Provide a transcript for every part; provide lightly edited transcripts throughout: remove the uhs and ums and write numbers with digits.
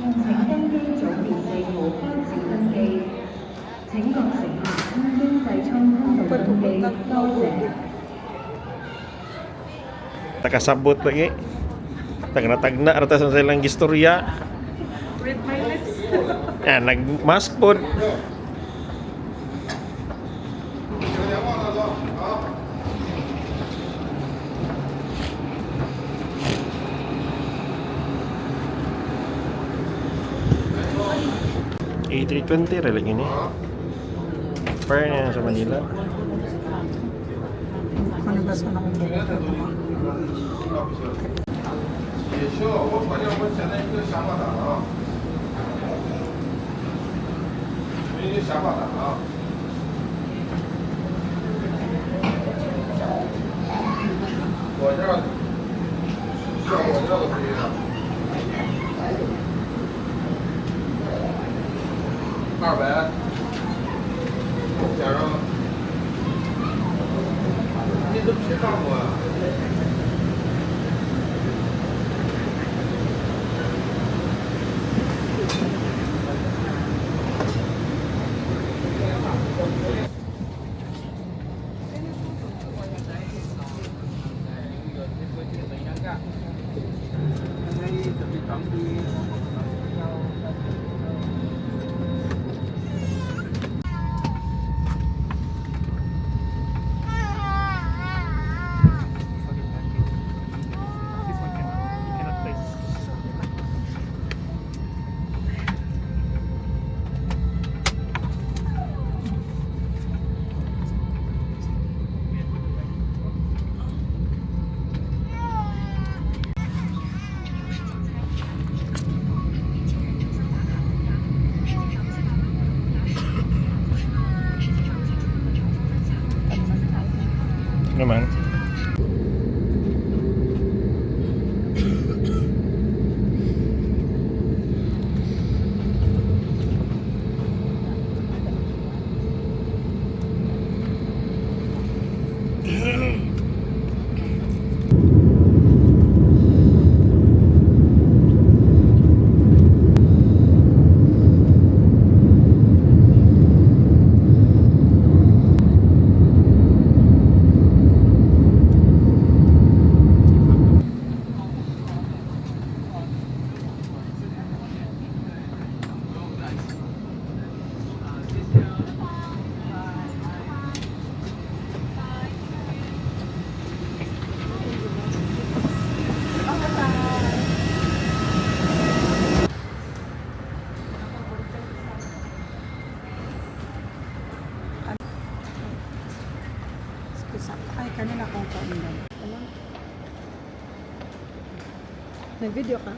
請登機組別4號開始登機。請各乘客於經濟艙通道登機，多謝。Takasabot lagi. Tagna-tagna rata sa silang gistorya. With my lips. Yan, nag-mask po. A320 relay ini. Pair niya sa Manila. Ano ba sa akong buko? 也需要我反正我现在一个想法打啊，一个想法打啊。我这儿像我这个可以的，200，加上你都吃上过啊？ Naman. Ay, kanina kong kaundan. Ano? May video ka?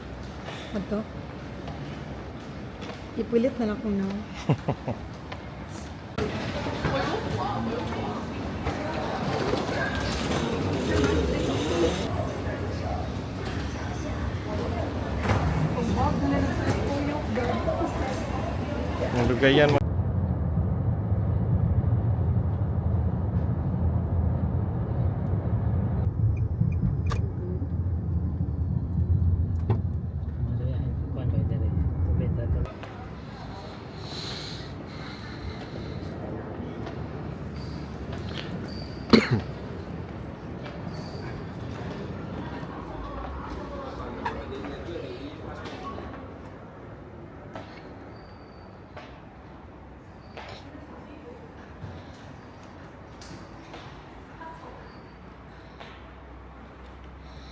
Ito? Ipilit na lang kung now. Ang lugayan mo.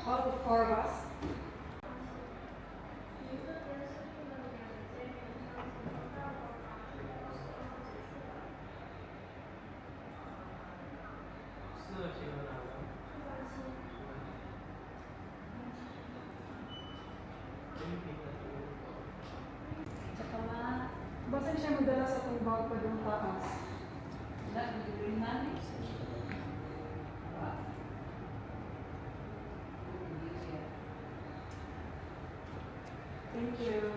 All the four of us. Basta siya magdala sa itong bag pa doon taas. Thank you.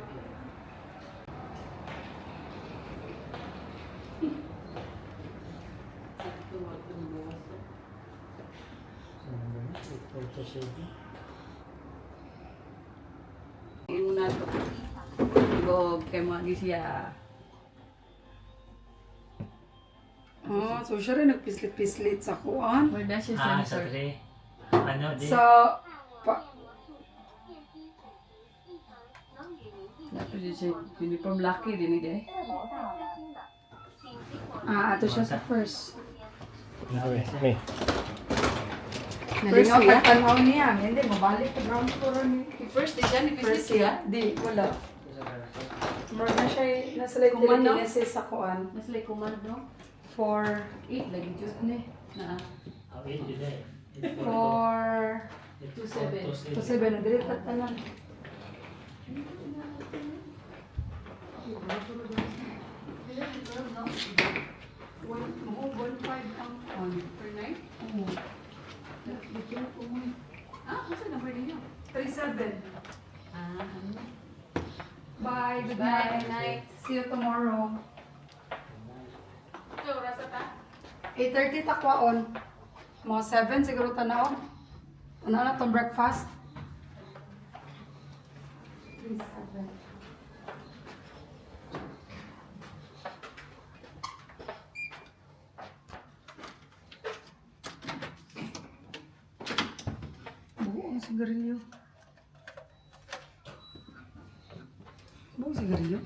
Yung nato. Bog, kay Magi siya. Oh, so siya rin nagpislit-pislit sa kuan. Wala siya Ah, sensor. sa tre. Ano, di? Sa Dapat siya uniform lucky din eh. ato siya sa first. Okay, ni. Nalingaw ka tanaw niya. Hindi, mabalik ka ground floor ni. First day siya, ni First siya. siya. Di, wala. Mura na siya, nasa like Kumano? telekinesis sa kuan. Mas like command, no? For 8 lagi Diyos ni. Na. Oh, yun, yun eh. For 2-7. to 7 na dili tanan. On per night? Ah, kung saan number ninyo? 37. Ah, Bye, good Bye, night. night. See you tomorrow. ito, rasa ta? 8:30 takwaon. Mga 7 siguro tanaw. Ano na tong breakfast? 37. Buo ang sigarilyo. Buo ang sigarilyo.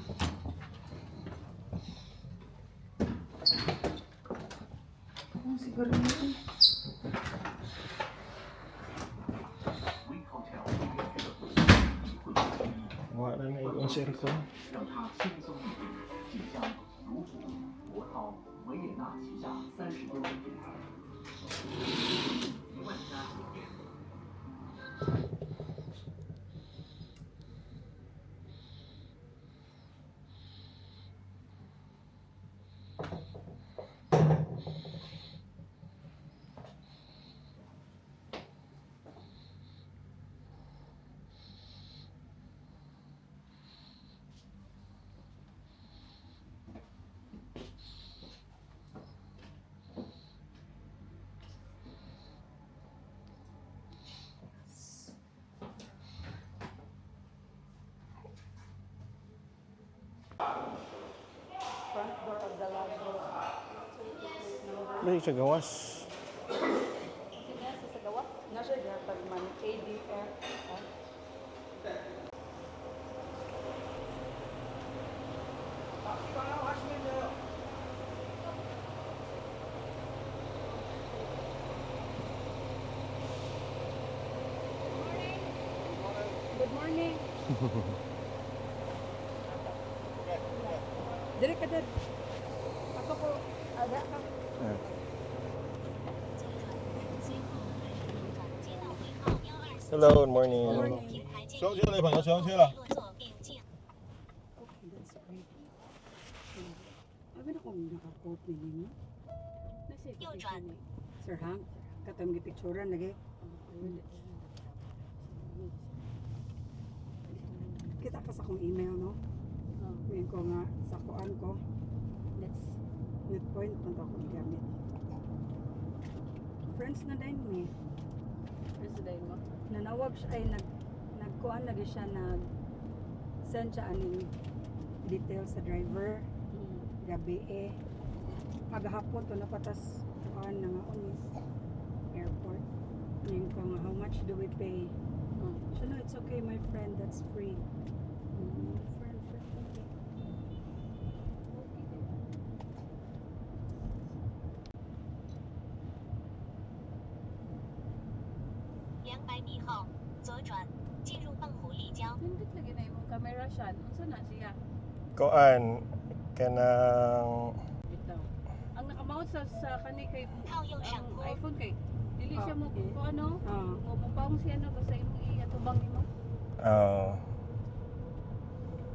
Buo ang sigarilyo. Wala na yung circle. Front door of the library. May siya gawas. Nasa gatag man ADF. Good morning. Dire ka dad. Ako po ada ka. Hello, good morning. 上车的朋友上车了。 Okay, that's great. Abi na kung naka-quote ni ninyo. Sir Hank, katong gipicturan lagi. Kita ka sa akong email, no? Ngayon ko nga sa kuan ko. Net point man to akong gamit. Friends na din ni. President mo? Nanawag siya ay nagkuan lagi siya send siya aning details sa driver. Gabi paghapon to napatas kuan na nga unis airport. Ngayon ko nga how much do we pay? So no, it's okay my friend, that's free. Friend, okay. Nindot lagi na yung camera siya. Unsa na siya? Koan, kanang... Bitaw. Ang nakamount sa kani kay ang iPhone kay dili siya mo Okay. ko ano? Ah. Mo paong siya no basta imong iatubang nimo.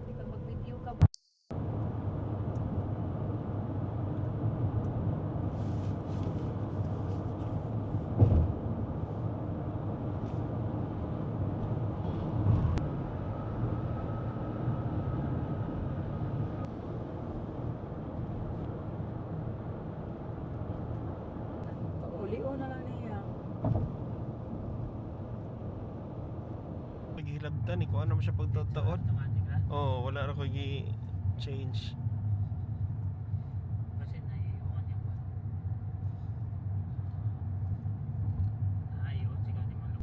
Di ka mag-video ka ba? Uli-o na lang niya. Paghilabtan, ikaw ano mo siya pagtataon. Automatic na. Oh, wala ra ko i-change. Kasi naiiwan yung ba? Ayun, sigaw ni Malo.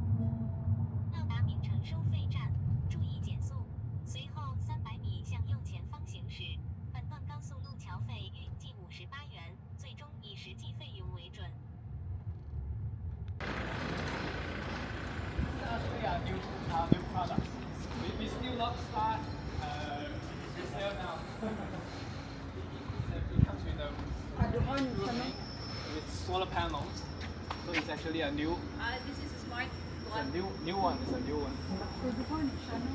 到达闽城收费站，注意减速，随后300米向右前方行驶。本段高速路桥费预计58元，最终以实际费用为准。 Actually, our new products. We still not start resale now. It comes with a Doon, ano? with solar panels, so it's actually a new, This is a smart it's a new one. It's a new one. Doon, ano?